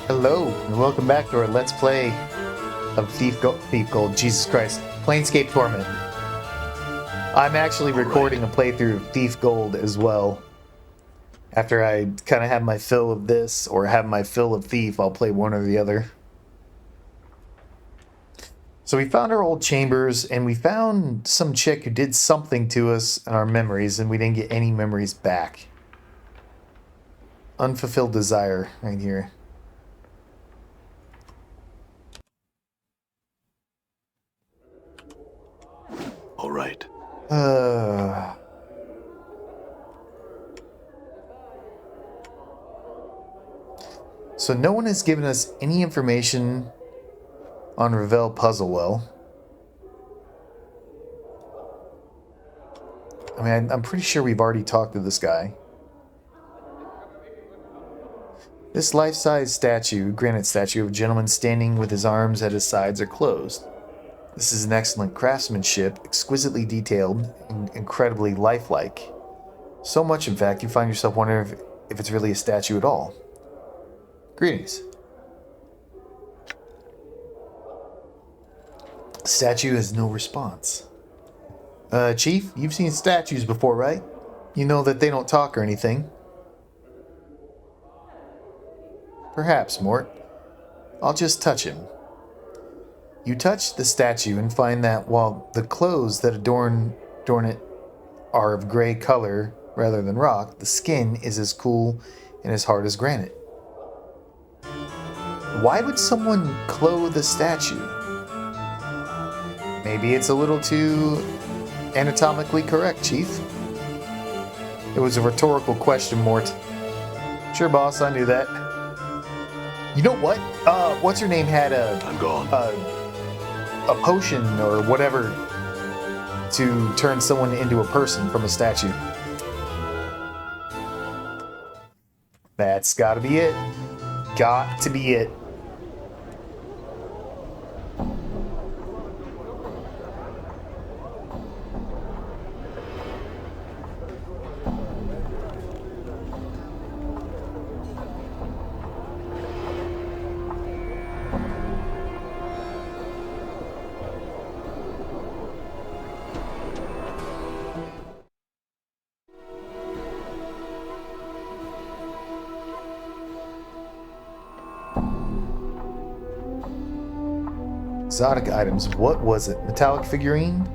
Hello, and welcome back to our Let's Play of Thief Gold, Jesus Christ, Planescape Torment. I'm actually recording a playthrough of Thief Gold as well. After I kind of have my fill of this, or have my fill of Thief, I'll play one or the other. So we found our old chambers, and we found some chick who did something to us in our memories, and we didn't get any memories back. Unfulfilled desire, right here. All right. So no one has given us any information on Ravel Puzzlewell. I mean, I'm pretty sure we've already talked to this guy. This life-size statue, granite statue of a gentleman standing with his arms at his sides are closed. This is an excellent craftsmanship, exquisitely detailed, and incredibly lifelike. So much, in fact, you find yourself wondering if it's really a statue at all. Greetings. Statue has no response. Chief, you've seen statues before, right? You know that they don't talk or anything. Perhaps, Mort. I'll just touch him. You touch the statue and find that while the clothes that adorn it are of gray color rather than rock, the skin is as cool and as hard as granite. Why would someone clothe a statue? Maybe it's a little too anatomically correct, Chief. It was a rhetorical question, Mort. Sure, boss, I knew that. You know what? What's her name had I'm gone. A potion or whatever to turn someone into a person from a statue. That's gotta be it. Got to be it. Exotic items. What was it? Metallic figurine?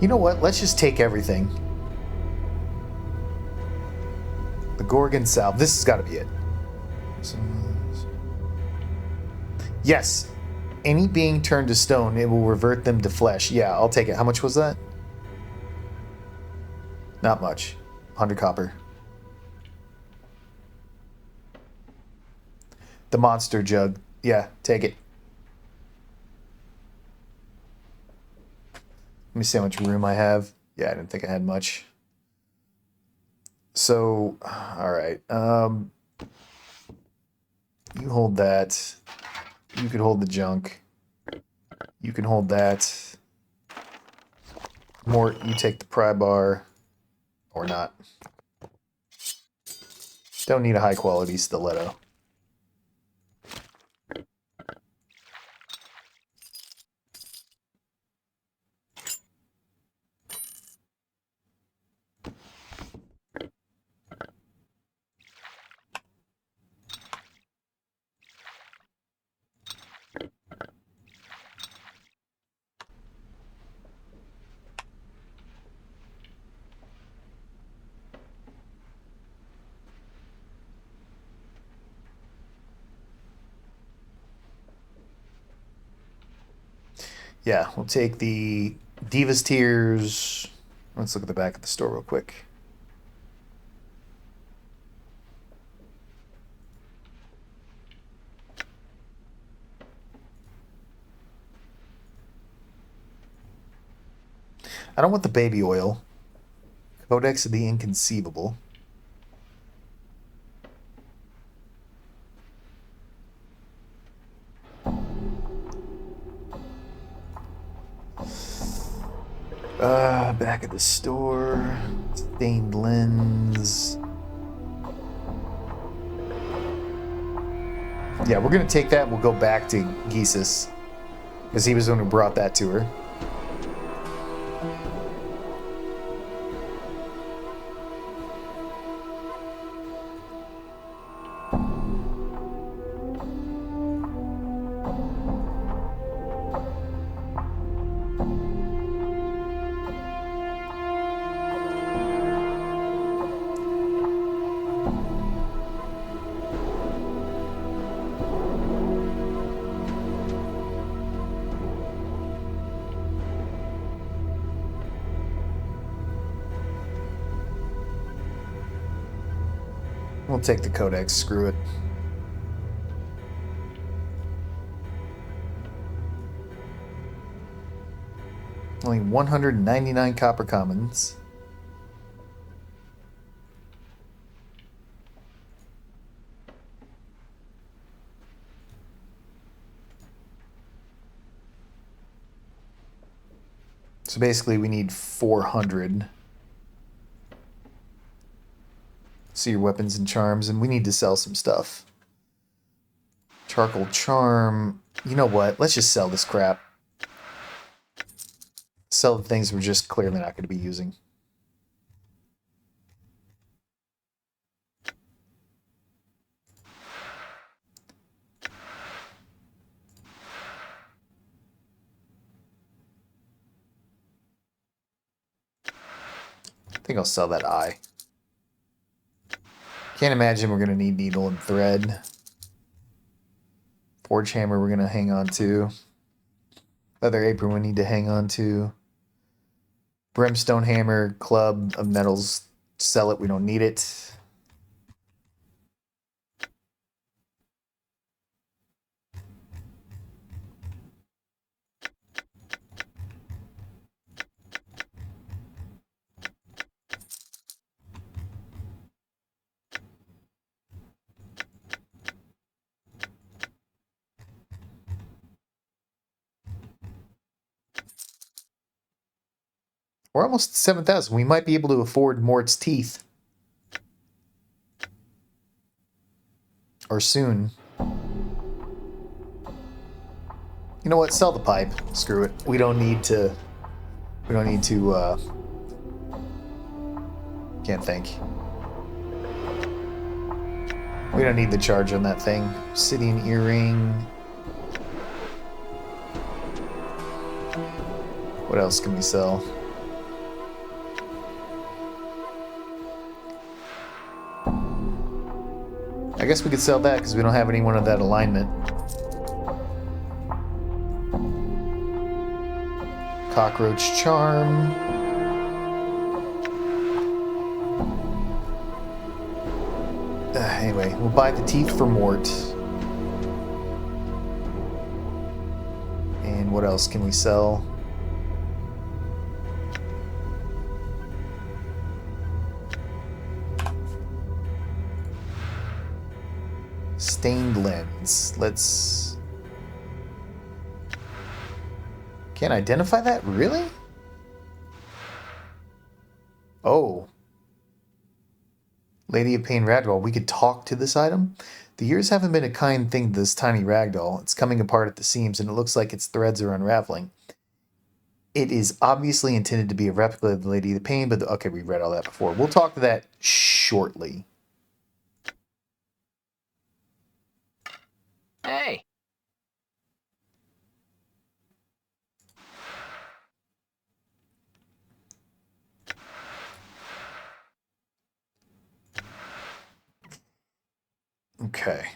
You know what? Let's just take everything. The Gorgon salve. This has got to be it. Yes. Any being turned to stone, it will revert them to flesh. Yeah, I'll take it. How much was that? Not much. 100 copper. The monster jug. Yeah, take it. Let me see how much room I have. Yeah, I didn't think I had much. So, alright. You hold that. You could hold the junk. You can hold that. Mort, you take the pry bar. Or not. Don't need a high quality stiletto. Yeah, we'll take the Diva's Tears. Let's look at the back of the store real quick. I don't want the baby oil. Codex of the Inconceivable. Back at the store. Stained lens. Yeah, we're gonna take that and we'll go back to Gisis. Because he was the one who brought that to her. We'll take the codex, screw it. Only 199 copper commons. So basically we need 400. See your weapons and charms, and we need to sell some stuff. Charcoal charm. You know what? Let's just sell this crap. Sell the things we're just clearly not going to be using. I think I'll sell that eye. Can't imagine we're going to need needle and thread. Forge hammer we're going to hang on to. Leather apron we need to hang on to. Brimstone hammer, club of metals. Sell it, we don't need it. We're almost at 7,000. We might be able to afford Mort's teeth. Or soon. You know what? Sell the pipe. Screw it. We don't need to... Can't think. We don't need the charge on that thing. Obsidian earring. What else can we sell? I guess we could sell that because we don't have anyone of that alignment. Cockroach charm. Anyway, we'll buy the teeth for Mort. And what else can we sell? Stained lens. Let's... Can't identify that? Really? Oh. Lady of Pain Ragdoll. We could talk to this item? The years haven't been a kind thing to this tiny ragdoll. It's coming apart at the seams, and it looks like its threads are unraveling. It is obviously intended to be a replica of the Lady of the Pain, but... Okay, we read all that before. We'll talk to that shortly. Hey. Okay.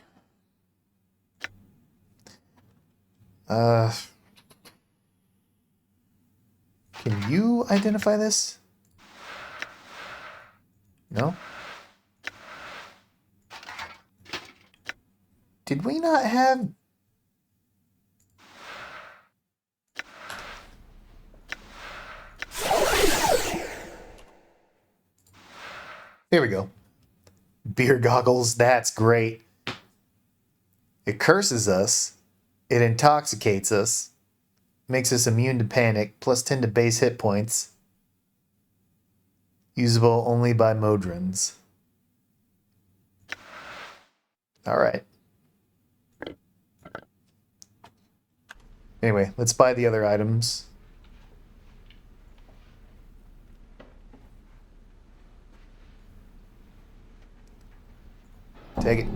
Can you identify this? No? Did we not have... Here we go. Beer goggles, that's great. It curses us. It intoxicates us. Makes us immune to panic. Plus 10 to base hit points. Usable only by Modrons. Alright. Anyway, let's buy the other items. Take it.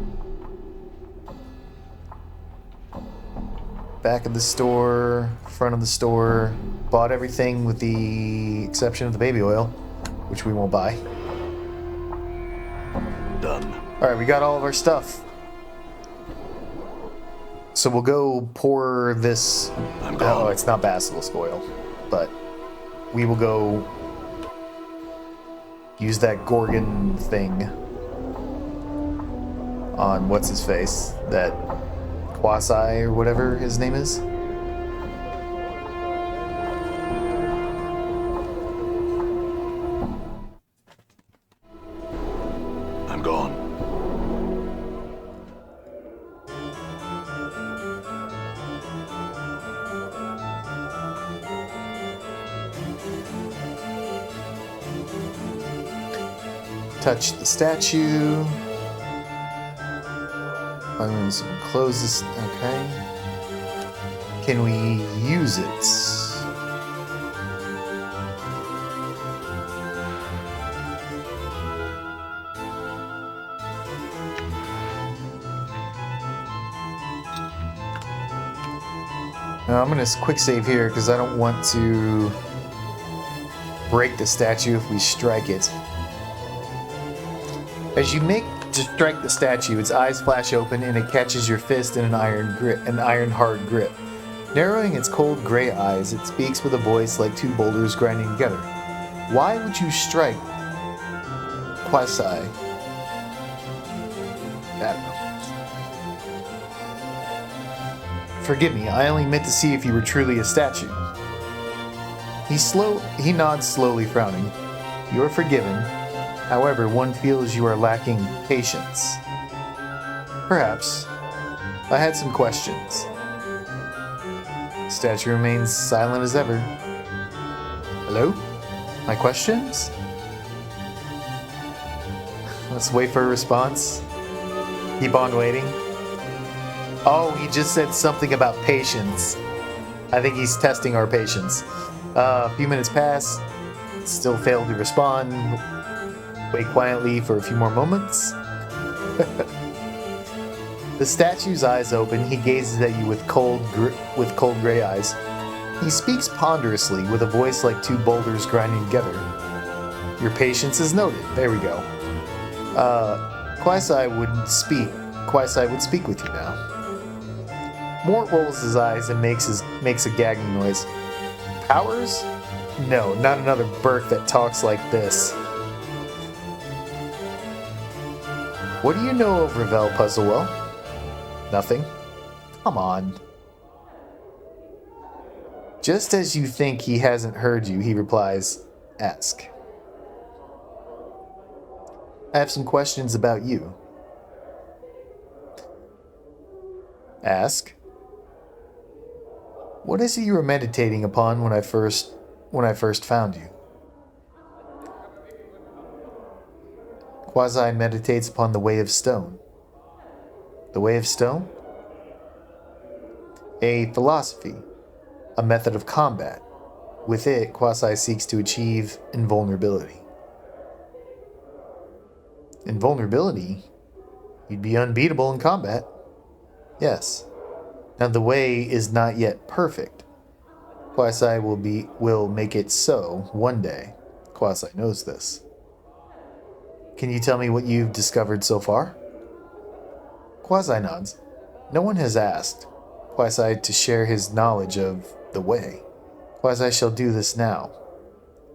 Back of the store, front of the store. Bought everything with the exception of the baby oil, which we won't buy. Done. Alright, we got all of our stuff. So we'll go pour this... I'm gone. Oh, it's not basilisk oil. But we will go use that Gorgon thing on what's-his-face. That Quasi or whatever his name is. I'm gone. Touch the statue. I'm going to close this. Okay. Can we use it? Now I'm going to quick save here because I don't want to break the statue if we strike it. As you make to strike the statue, its eyes flash open and it catches your fist in an iron hard grip. Narrowing its cold gray eyes, it speaks with a voice like two boulders grinding together. Why would you strike Quasi? I don't know. Forgive me, I only meant to see if you were truly a statue. He nods slowly, frowning. You are forgiven. However, one feels you are lacking patience. Perhaps. I had some questions. The statue remains silent as ever. Hello? My questions? Let's wait for a response. Keep on waiting. Oh, he just said something about patience. I think he's testing our patience. A few minutes pass. Still failed to respond. Wait quietly for a few more moments. The statue's eyes open. He gazes at you with cold gray eyes. He speaks ponderously with a voice like two boulders grinding together. Your patience is noted. There we go. Quasi would speak with you now. Mort rolls his eyes and makes a gagging noise. Powers? No, not another Burke that talks like this. What do you know of Ravel, Puzzlewell? Nothing. Come on. Just as you think he hasn't heard you, he replies, Ask. I have some questions about you. Ask. What is it you were meditating upon when I first found you? Quasi meditates upon the Way of Stone. The Way of Stone? A philosophy, a method of combat. With it, Quasi seeks to achieve invulnerability. Invulnerability? You'd be unbeatable in combat. Yes. Now the way is not yet perfect. Quasi will make it so one day. Quasi knows this. Can you tell me what you've discovered so far? Quasi nods. No one has asked Quasi to share his knowledge of the way. Quasi shall do this now.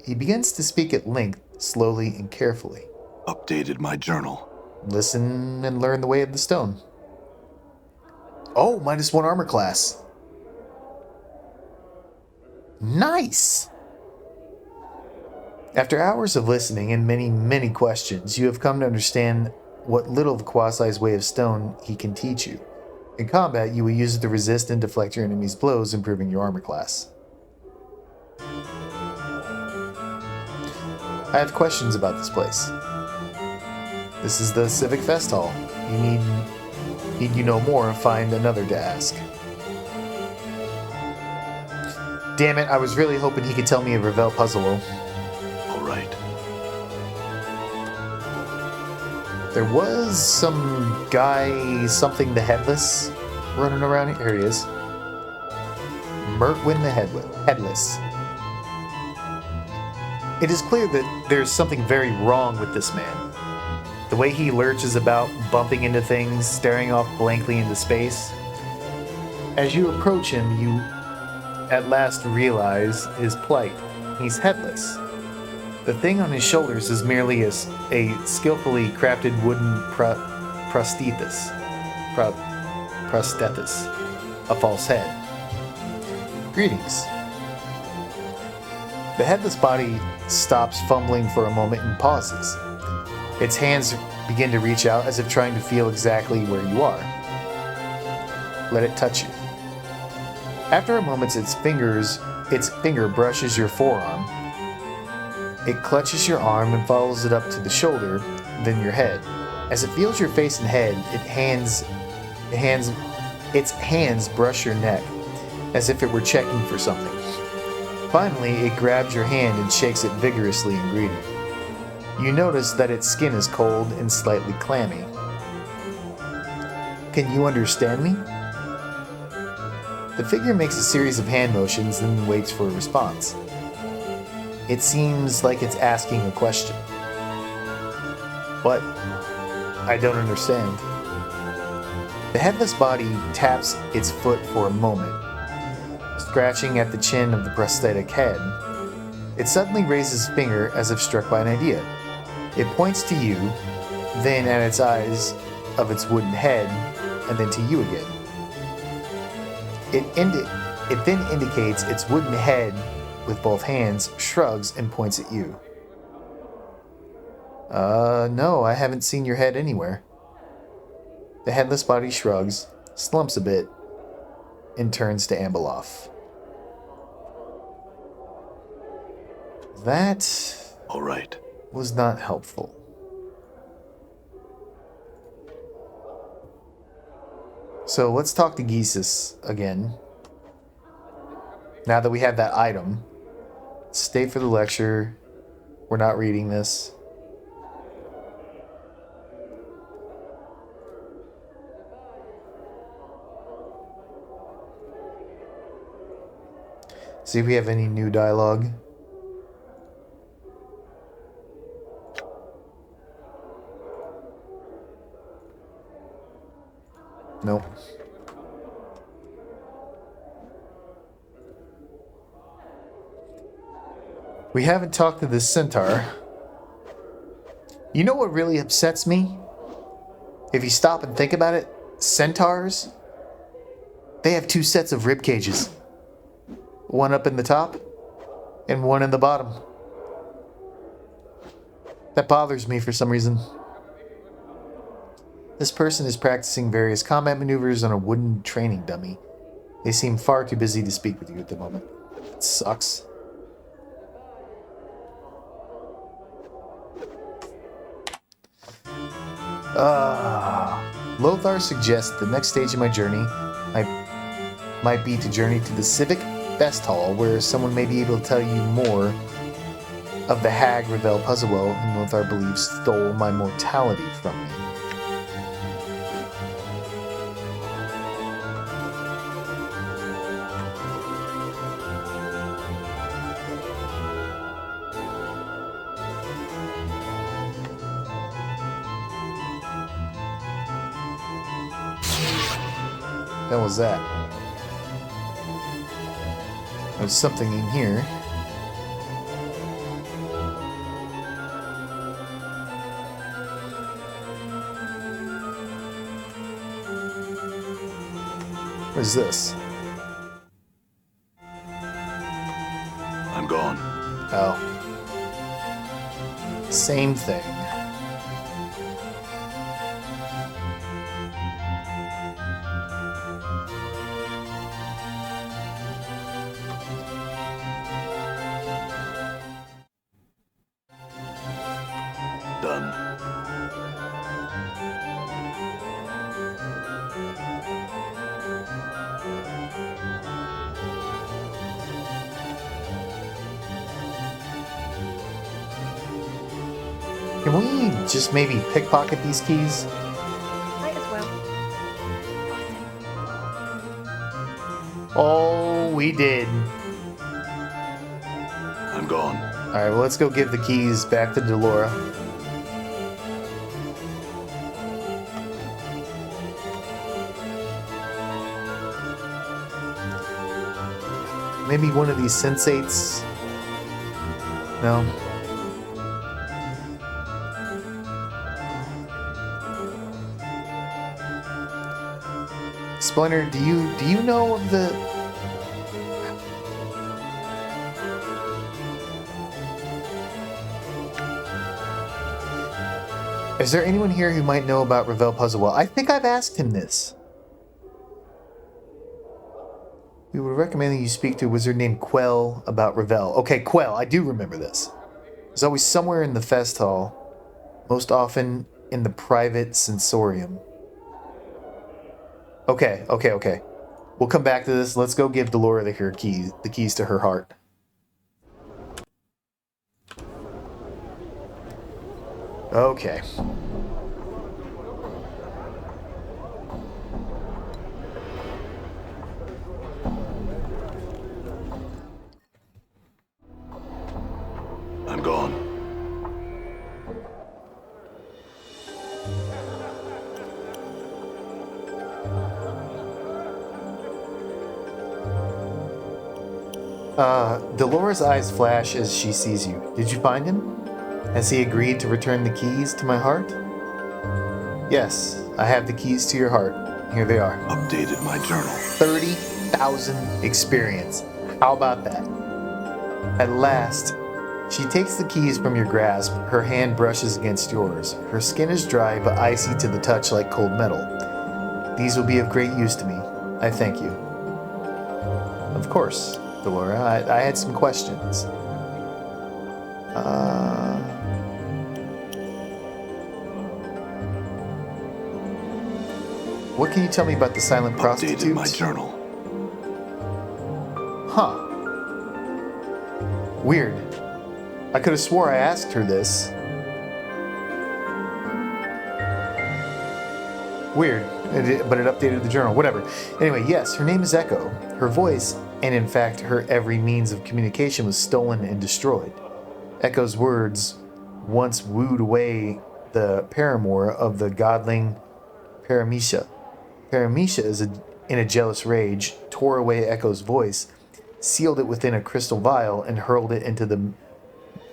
He begins to speak at length, slowly and carefully. Updated my journal. Listen and learn the way of the stone. Oh, -1 armor class. Nice! After hours of listening and many, many questions, you have come to understand what little of Quasi's Way of Stone he can teach you. In combat, you will use it to resist and deflect your enemy's blows, improving your armor class. I have questions about this place. This is the Civic Fest Hall. Need you know more, find another to ask. Damn it, I was really hoping he could tell me a Revel puzzle. All right. There was some guy, something the Headless, running around here. Here he is. Mertwin the Headless. It is clear that there's something very wrong with this man. The way he lurches about, bumping into things, staring off blankly into space. As you approach him, you at last realize his plight. He's headless. The thing on his shoulders is merely a skillfully crafted wooden prosthesis. Prosthesis. A false head. Greetings. The headless body stops fumbling for a moment and pauses. Its hands begin to reach out as if trying to feel exactly where you are. Let it touch you. After a moment, its finger brushes your forearm. It clutches your arm and follows it up to the shoulder, then your head. As it feels your face and head, its hands brush your neck, as if it were checking for something. Finally, it grabs your hand and shakes it vigorously in greeting. You notice that its skin is cold and slightly clammy. Can you understand me? The figure makes a series of hand motions and waits for a response. It seems like it's asking a question. What? I don't understand. The headless body taps its foot for a moment, scratching at the chin of the prosthetic head. It suddenly raises a finger as if struck by an idea. It points to you, then at its eyes of its wooden head, and then to you again. It then indicates its wooden head with both hands, shrugs, and points at you. No, I haven't seen your head anywhere. The headless body shrugs, slumps a bit, and turns to amble off. That All right. was not helpful. So let's talk to Geesis again. Now that we have that item, stay for the lecture. We're not reading this. See if we have any new dialogue. Nope. We haven't talked to this centaur. You know what really upsets me? If you stop and think about it, centaurs, they have two sets of rib cages. One up in the top and one in the bottom. That bothers me for some reason. This person is practicing various combat maneuvers on a wooden training dummy. They seem far too busy to speak with you at the moment. It sucks. Lothar suggests the next stage of my journey might be to journey to the Civic Fest Hall, where someone may be able to tell you more of the hag Revel Puzzlewell, whom Lothar believes stole my mortality from me. What was that? There's something in here. What is this? I'm gone. Oh. Same thing. done. Can we just maybe pickpocket these keys? Might as well. Oh, we did. I'm gone. Alright, well, let's go give the keys back to Dolora. Maybe one of these sensates? No? Splinter, do you know of the... Is there anyone here who might know about Ravel Puzzle well? I think I've asked him this. We would recommend that you speak to a wizard named Quell about Ravel. Okay, Quell, I do remember this. He's always somewhere in the fest hall, most often in the private sensorium. Okay. We'll come back to this. Let's go give Dolora the keys to her heart. Okay. I'm gone. Dolora's eyes flash as she sees you. Did you find him? Has he agreed to return the keys to my heart? Yes, I have the keys to your heart. Here they are. Updated my journal. 30,000 experience. How about that? At last, she takes the keys from your grasp. Her hand brushes against yours. Her skin is dry but icy to the touch like cold metal. These will be of great use to me. I thank you. Of course, Dolora. I had some questions. What can you tell me about the silent prostitutes? Updated my journal. Huh. Weird. I could have swore I asked her this. Weird. But it updated the journal. Whatever. Anyway, yes, her name is Echo. Her voice, and in fact her every means of communication, was stolen and destroyed. Echo's words once wooed away the paramour of the godling Paramisha. Paramisha, in a jealous rage, tore away Echo's voice, sealed it within a crystal vial, and hurled it into the...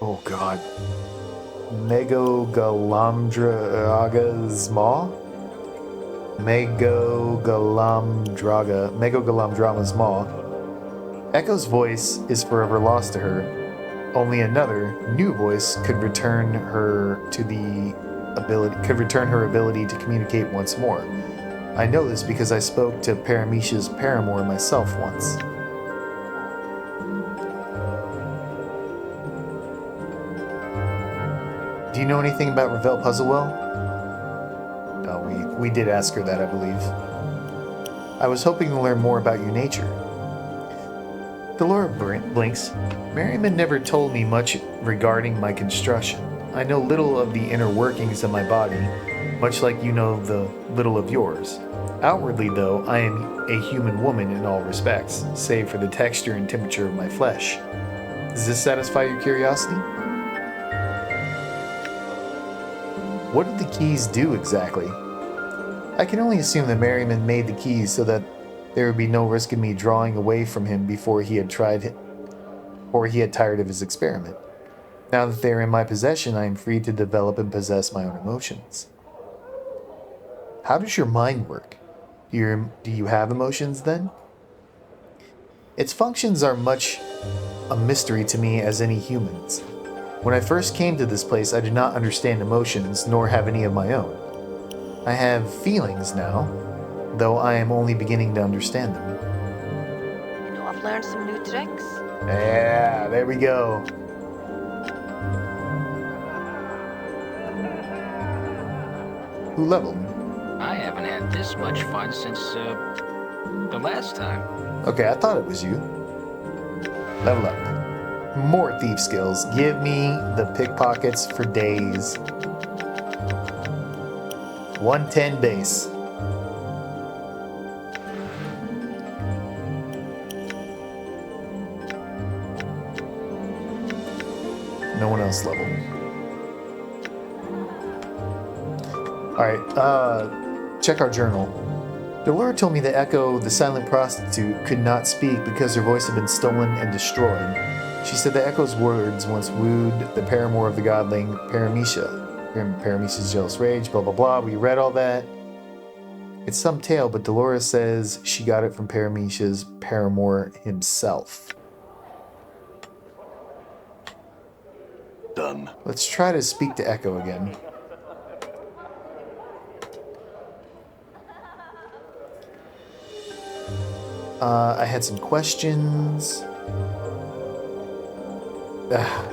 Oh, God. Megogalamdraga's maw? Megogalamdrama's maw. Echo's voice is forever lost to her. Only another, new voice could return her ability to communicate once more. I know this because I spoke to Paramisha's paramour myself once. Do you know anything about Ravel Puzzlewell? No, we did ask her that, I believe. I was hoping to learn more about your nature. Dolora blinks. Merriman never told me much regarding my construction. I know little of the inner workings of my body, much like you know the little of yours. Outwardly, though, I am a human woman in all respects, save for the texture and temperature of my flesh. Does this satisfy your curiosity? What did the keys do exactly? I can only assume that Merriman made the keys so that there would be no risk in me drawing away from him before he had tired of his experiment. Now that they are in my possession, I am free to develop and possess my own emotions. How does your mind work? Do you have emotions then? Its functions are much a mystery to me as any humans. When I first came to this place, I did not understand emotions, nor have any of my own. I have feelings now, though I am only beginning to understand them. You know, I've learned some new tricks. Yeah, there we go. Who leveled? I haven't had this much fun since, the last time. Okay, I thought it was you. Level up. More thief skills. Give me the pickpockets for days. 110 base. No one else leveled. Alright, check our journal. Dolora told me that Echo, the silent prostitute, could not speak because her voice had been stolen and destroyed. She said that Echo's words once wooed the paramour of the godling Paramecia. Paramecia's jealous rage, blah blah blah. We read all that. It's some tale, but Dolores says she got it from Paramecia's paramour himself. Done. Let's try to speak to Echo again. I had some questions.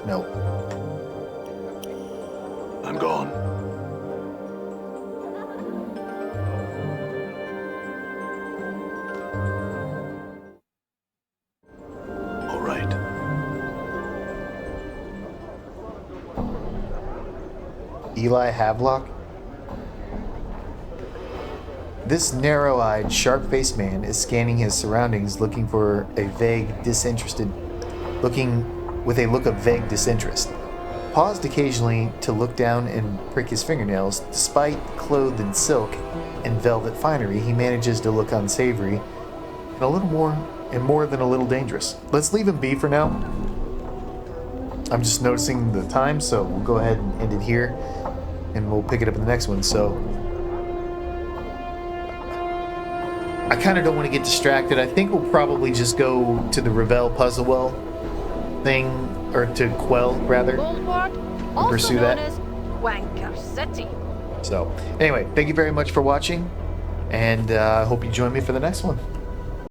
No. I'm gone. All right. Eli Havelock? This narrow-eyed, sharp-faced man is scanning his surroundings looking with a look of vague disinterest. Paused occasionally to look down and prick his fingernails. Despite clothed in silk and velvet finery, he manages to look unsavory and more than a little dangerous. Let's leave him be for now. I'm just noticing the time, so we'll go ahead and end it here, and we'll pick it up in the next one. So I kind of don't want to get distracted. I think we'll probably just go to the Revel Puzzlewell thing, or to Quell, rather. Goldward, pursue also known that. as Wanker City. So, anyway, thank you very much for watching, and I hope you join me for the next one.